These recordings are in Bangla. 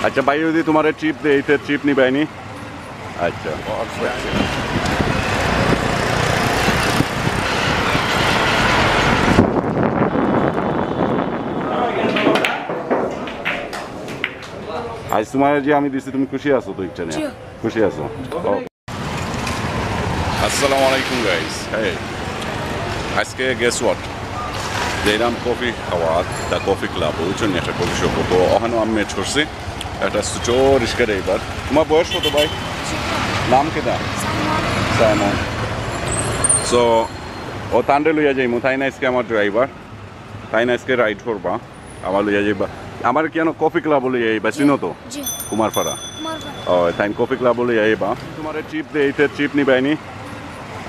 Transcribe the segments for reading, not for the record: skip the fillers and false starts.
अच्छा भाई যদি তোমার ট্রিপ দে এইতে ট্রিপ নিবাইনি আচ্ছা আজ তোমার যে আমি দিছি তুমি খুশি আছো তো ইচ্ছা নিয়ে খুশি আছো আসসালামু আলাইকুম গাইস hey আজকে guess what যেরাম কফি খাওয়া দা কফি ক্লাব ওইজন একটা কফি শপ তো ওখানে আমি মেট করছি একটা ছোটো রিস্কা ড্রাইভার তোমার বয়স কত ভাই নাম কেটা সাইমন সো ও তান্ডে লইয়া যাইমু তাই না আজকে আমার ড্রাইভার তাই না আজকে রাইড করবা আমার লইয়া যাইবা আমার কেন কফি ক্লাব লইয়া যাইবা চিনো তো কুমারপাড়া ও তাই কফি ক্লাব লইয়া যাইবা তোমার ট্রিপ দে এইতে ট্রিপ নিবাইনি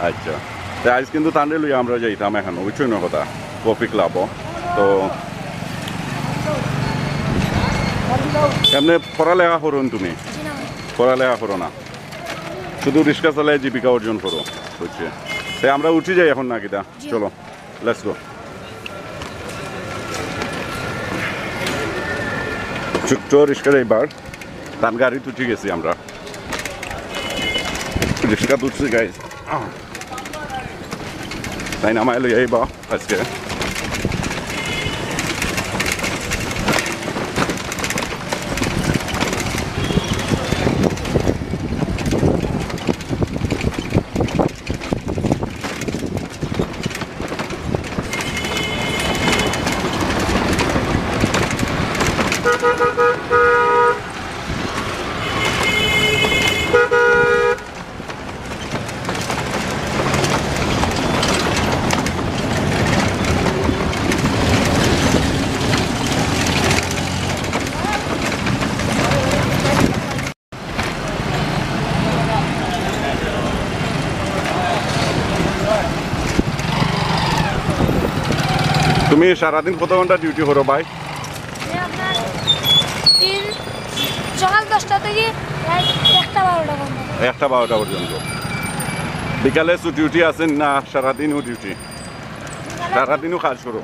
আচ্ছা তাই আজ কিন্তু তান্ডে লইয়া আমরা যাইতাম এখন ওইছই না কথা কফি ক্লাব তো এমনি পড়ালেখা করুন তুমি পড়ালেখা করো না শুধু রিক্সা চালায় জীবিকা অর্জন করো হচ্ছে তাই আমরা উঠে যাই এখন না কিটা চলো লেটস গো ছোট্ট রিক্সা ড্রাইভার তার গাড়ি উঠে গেছি আমরা রিক্সা তুলছি গাইজ তাই নামায় লই আইবা আজকে তুমি সারাদিন কত ঘন্টা ডিউটি করো ভাই সকাল 10টা থেকে 1টা 12টা পর্যন্ত বিকালে ডিউটি আছেন না সারাদিনও ডিউটি সারাদিনও কাজ করো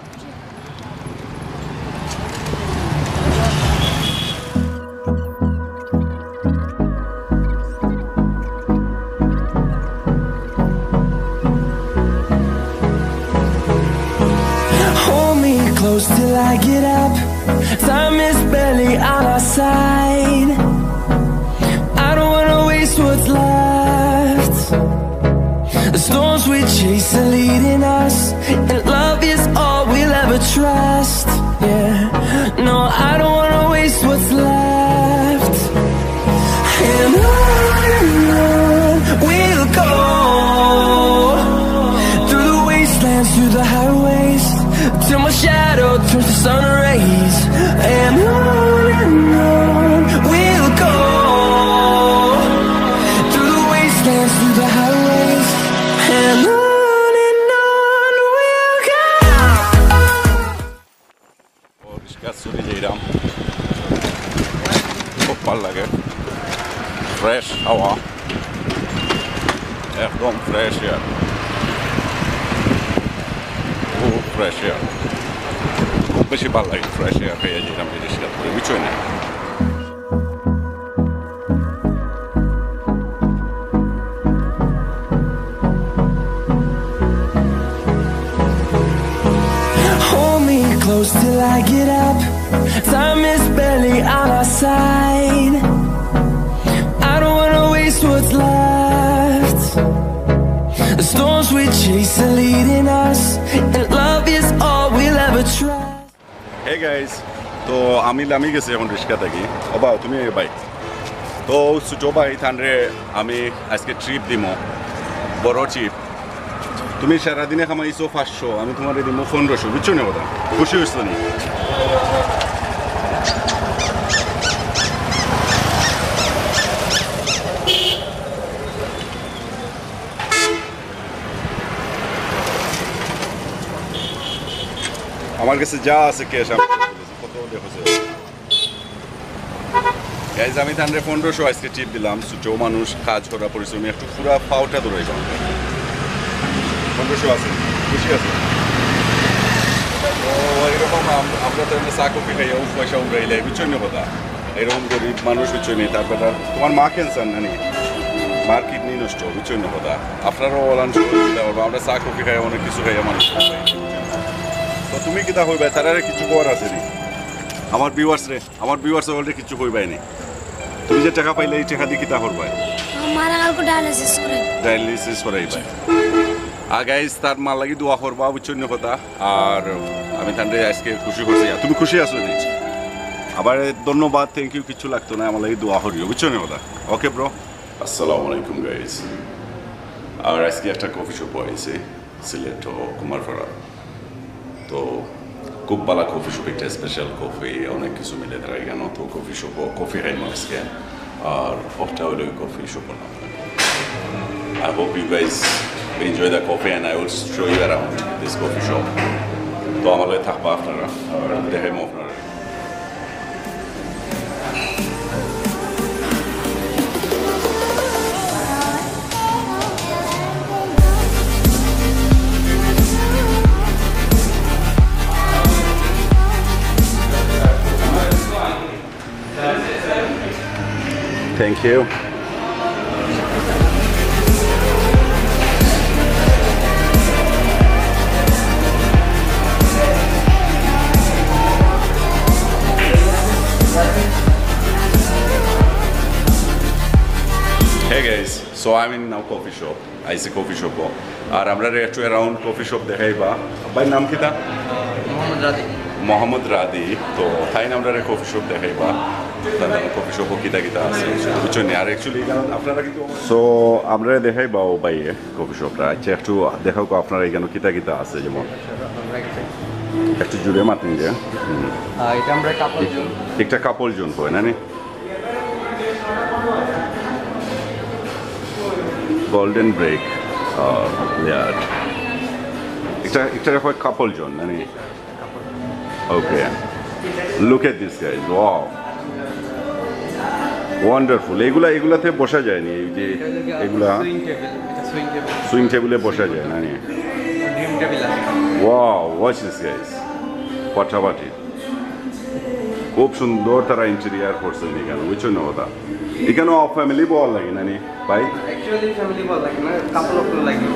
Till I get up, time is barely on our side. I don't wanna waste what's left. The storms we chase are leading us, and love is all we'll ever trust. Yeah, no, I don't wanna waste what's left. And on we'll go, through the wastelands, through the highways, till my shadow turns to sun rays. And on we'll go, through the wastelands, through the highways. And on we'll go. Oh, riska suri jairam খুব ভালো লাগে ফ্রেশ হাওয়া একদম ফ্রেশ এয়ার খুব ফ্রেশ এয়ার খুব বেশি ভালো লাগে ফ্রেশ এয়ার পেয়ে যেতাম রিক্সা করে বুঝছই না Hold me close till I get up, time is barely on our side. I don't wanna waste what's left. The storms we chase are leading us, and love is all we'll ever trust. Hey guys, তো আমি গেছি এখন রিক্সা থাকি বাবা তুমি ভাই তো ছোটো ভাই থানরে আমি আজকে ট্রিপ দিমো বড় ট্রিপ তুমি সারাদিনে কামাইছো 500 আমি তোমার দিমো 1500 বুঝছো না কথা খুশি হইছো নি আমার কাছে যা আছে ক্যাশ আমি কত দেখছো গাইজ আমি তানরে 1500 আজকে টিপ দিলাম ছোটো মানুষ কাজ করা পরিশ্রমী একটু পুরা পাউটা ধরে যাও 1500 আছে খুশি আছে ও এরকম আমরা তো এমনি চা কফি খাইয়া পয়সা উড়াইলে বুঝছো না কথা এরকম গরিব মানুষ বুঝছনি তারপর তোমার মা ক্যান্সার নানি মার কিডনি নষ্ট বুঝছনি কথা আপনারাও অলান সুবিধা করবো আমরা চা কফি খাই অনেক কিছু খাই মানুষ তো তুমি কিতা হইবা তারারে কিছু করার আছে নি আমার ভিউয়ার্স অলরেডি কিছু হইবাই নি তুমি যে টাকা পাইলে এই টাকা দিয়ে কিতা করবা আমার আলকো ডায়ালিসিস করাইবা আর গাইস তার মা লাগি দোয়া করবা বুঝছনি কথা আর আমি তাহলে আজকে খুশি করছি তুমি খুশি আছো নি আবার ধন্যবাদ থ্যাংক ইউ কিছু লাগতো না আমার লাগি দোয়া করিও বুঝছনি কথা ওকে ব্রো আসসালামু আলাইকুম গাইস আর আজকে একটা কফি শপ হয়েছে সিলেট ও কুমারপাড়া তো খুব ভালো কফি শপ একটা স্পেশাল কফি অনেক কিছু মিলে তারা এখানে তো কফি শপ কফি খাই আজকে আর ওটা হলো কফি শপ নাম I hope you guys enjoy the coffee and I will show you around this coffee shop তো আমার লাগে থাকবা আপনারা আর দেখাইমো আপনারা Thank you. Hey guys, so I'm in now coffee shop. I see coffee shop. আর আমরা একটু around coffee shop দেখাইবা ভাই নাম কি তা মোহাম্মদ রাদি তো তাই আমরা কফি শপ দেখাইবা কফি শপ কিতা কিতা আছে বুঝছেন আর অ্যাকচুয়ালি আপনারা কিন্তু সো আমরা দেখাইবা ও ভাই কফি শপটা আচ্ছা একটু দেখাও আপনারা এখানে কিতা কিতা আছে যেমন একটু জুড়ে মাতিন যে এটা আমরা কাপল জোন একটা কাপল জোন হয় না নি গোল্ডেন ব্রেক লেয়ার একটা হয় কাপল জোন না নি Okay, look at this guys, wow, wonderful. এগুলাতে বসা যায় নি এই যে এগুলা সুইং টেবিলে বসা যায় না নি ড্রিম টেবিল আছে wow watch this guys ফাটাফাটি খুব সুন্দর তারা ইন্টেরিয়র করছে এখানে বুঝছো না ওটা এখানে ফ্যামিলি বল লাগে না নি ভাই অ্যাকচুয়ালি ফ্যামিলি বল লাগে না কাপল অফ লাগে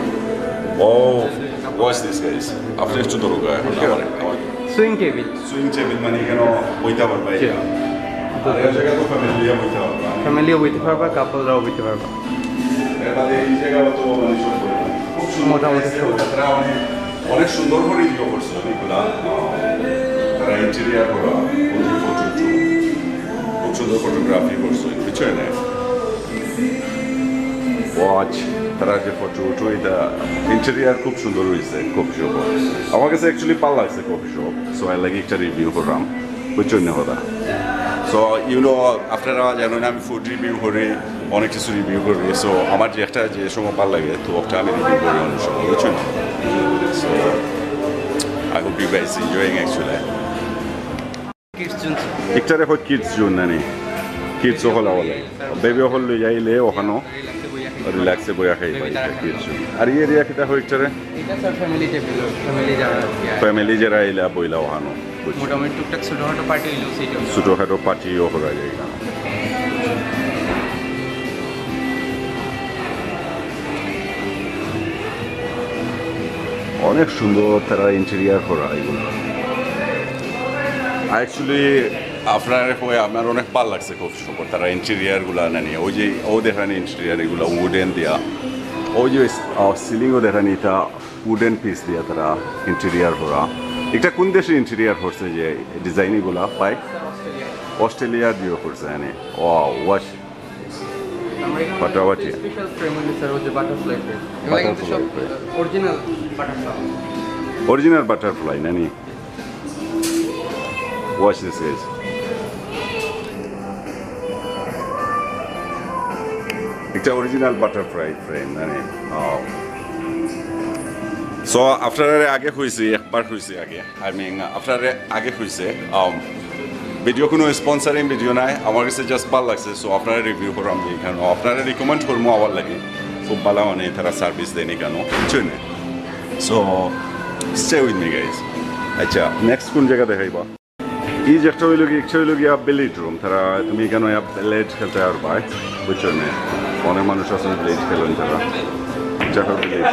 oh watch this guys আপনি একটু ধরো গায় আমার সুইং টেবিল মানে এখানে বইতে পারবা আর এই জায়গা তো ফ্যামিলিও বইতে পারবা ফ্যামিলিও বইতে পারবা কাপলরাও বইতে পারবা এর মধ্যে এই জায়গা তো মানে সব খুব মোটামুটি তারা অনেক সুন্দর করে ভিডিও করছে এগুলা তারা ইন্টেরিয়র করা ফটো খুব সুন্দর ফটোগ্রাফি করছে বুঝছো না ওয়াচ তারা যে ফটো এটা ইন্টেরিয়র খুব সুন্দর হয়েছে কফি শপ আমার কাছে অ্যাকচুয়ালি ভালো লাগছে কফি শপ সো আই লাগে একটা রিভিউ করলাম বুঝছো না কথা সো ইউনো আপনারা জানো না আমি ফুড রিভিউ করি অনেক কিছু রিভিউ করি সো আমার যে একটা যে সময় ভালো লাগে তো ওটা আমি রিভিউ করি অনেক সময় বুঝছো না so I hope you guys enjoying actually kids zone একটা রেখো কিডস জোন না নি কিডস হল বলে বেবি হল যাইলে ওখানে রিল্যাক্সে বইয়া খাই পাই কিডস জোন আর এই এরিয়া কিটা হইছে রে এটা স্যার ফ্যামিলি টেবিল ফ্যামিলি যারা আইলা বইলা ওখানে মোটামুটি টুকটাক ছোটখাটো পার্টি হইলো সেটা ছোটখাটো পার্টিও করা যায় অনেক সুন্দর তারা ইন্টেরিয়র করা এগুলো অ্যাকচুয়ালি আপনার আমার অনেক ভালো লাগছে খুব সুন্দর তারা ইন্টেরিয়রগুলো নানি ওই যে ও দেখানি ইন্টেরিয়র এগুলো উডেন দেওয়া ওই যে সিলিংও দেখানি এটা উডেন পিস দিয়া তারা ইন্টেরিয়র করা এটা কোন দেশে ইন্টেরিয়র করছে যে ডিজাইন এগুলা পাই অস্ট্রেলিয়ার দিয়েও করছে এনে ও ওয়াশ ফাটাফাটি স্পেশাল ফ্রেম হইছে স্যার ওই যে বাটারফ্লাই ফ্রেম এগুলা কিন্তু সব অরিজিনাল বাটারফ্লাই অরিজিনাল বাটারফ্লাই নানি ওয়াচ দিস গাইস একটা অরিজিনাল বাটারফ্লাই ফ্রেম নানি সো আপনারা আগে হয়েছে একবার হয়েছে আগে আই মিন আপনারা আগে হয়েছে ভিডিও কোনো স্পন্সারিং ভিডিও নাই আমার কাছে জাস্ট ভালো লাগছে সো আপনারা রিভিউ করলাম এখানে আপনারা রিকমেন্ড করবো আবার লাগে খুব ভালো মানে তারা সার্ভিস দেন এখানে বুঝছেন so stay with me guys আচ্ছা নেক্সট কোন জায়গা দেখাইবা এই যে একটা হইল গিয়া বিলিট রুম তারা তুমি কেন ব্লেড খেলতে আর পাই বুঝছো না অনেক মানুষ আছে ব্লেড খেলেন তারা যাটা ব্লেড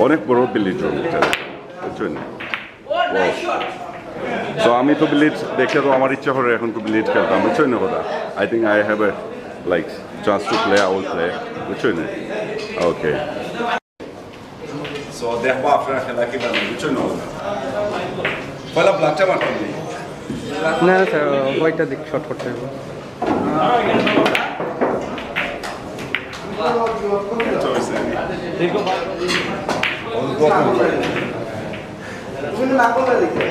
অনেক বড় বিলিট রুম এটা বুঝছো না সো আমি তো ব্লেড দেখে তো আমার ইচ্ছা করে এখন তো ব্লেড খেলতাম বুঝছো না কথা I think I have a like chance to play, I will play. Which one? Okay. So they have after like which one? Pala black ta mat kori. না স্যার হোয়াইটটা দিক শর্ট করতে হবে তুমি না করলে দেখতে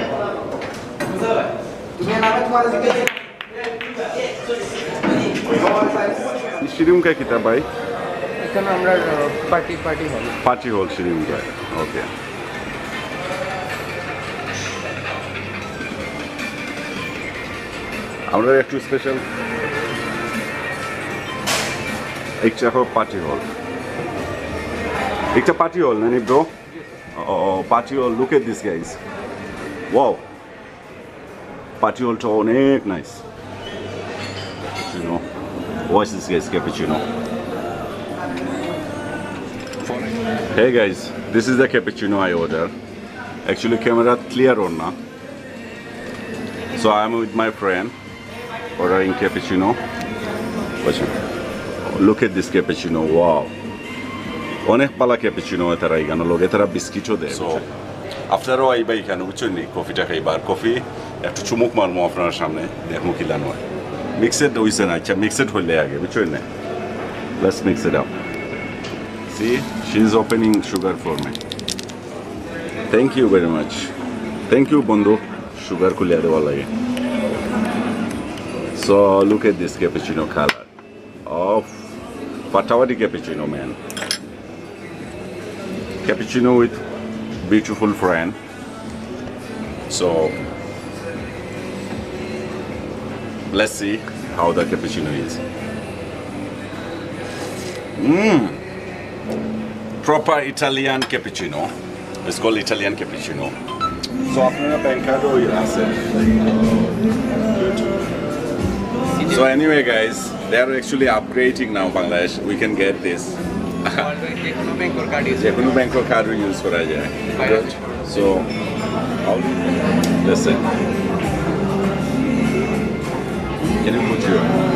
তুমি নামে তোমার দিকে Shirium ka kita bhai? এখানে আমরা পার্টি হল Party hall shirium ka. Okay. আমরা একটু স্পেশাল একটা পার্টি হল একটা পার্টি হল নানি bro party hall look at this guys wow party হলটা অনেক nice you know watch this guys cappuccino hey guys this is the cappuccino I order actually camera clear or not so I am with my friend ordering cappuccino watch it. Look at this cappuccino wow অনেক পালা ক্যাপুচিনো এটারা এখানে লোক এটারা বিস্কিটও দেয় সো আফটারও আইবা এখানে বুঝছেন নি কফিটা খাইবার কফি একটু চুমুক মারমো আপনার সামনে দেখমু কি লানো হয় মিক্সড হইছে না আচ্ছা মিক্সড হইলে আগে বুঝছেন না let's mix it up see she is opening sugar for me thank you very much thank you বন্ধু sugar খুলিয়া দেওয়া লাগে so look at this cappuccino color of Fatawadi cappuccino man cappuccino with beautiful friend so let's see how the cappuccino is proper Italian cappuccino it's called Italian cappuccino so আপনারা ব্যাংকারও আছে so anyway guys they are actually upgrading now Bangladesh we can get this যেকোনো ব্যাংকের কার্ড ইউজ করা যায় so listen can you put your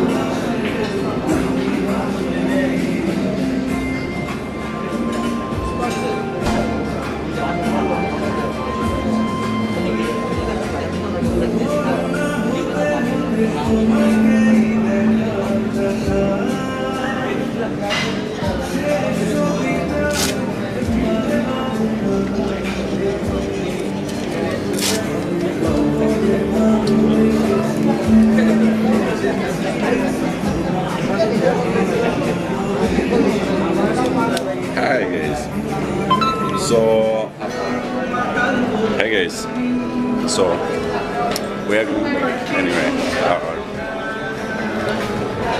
Hi guys. So hey guys. So we are going back anyway.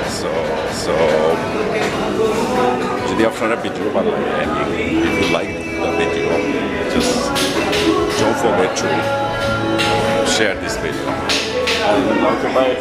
So যদি আপনারা ভিডিও ভালো লাগে if you like the video just don't forget to share this video. Okay, bye.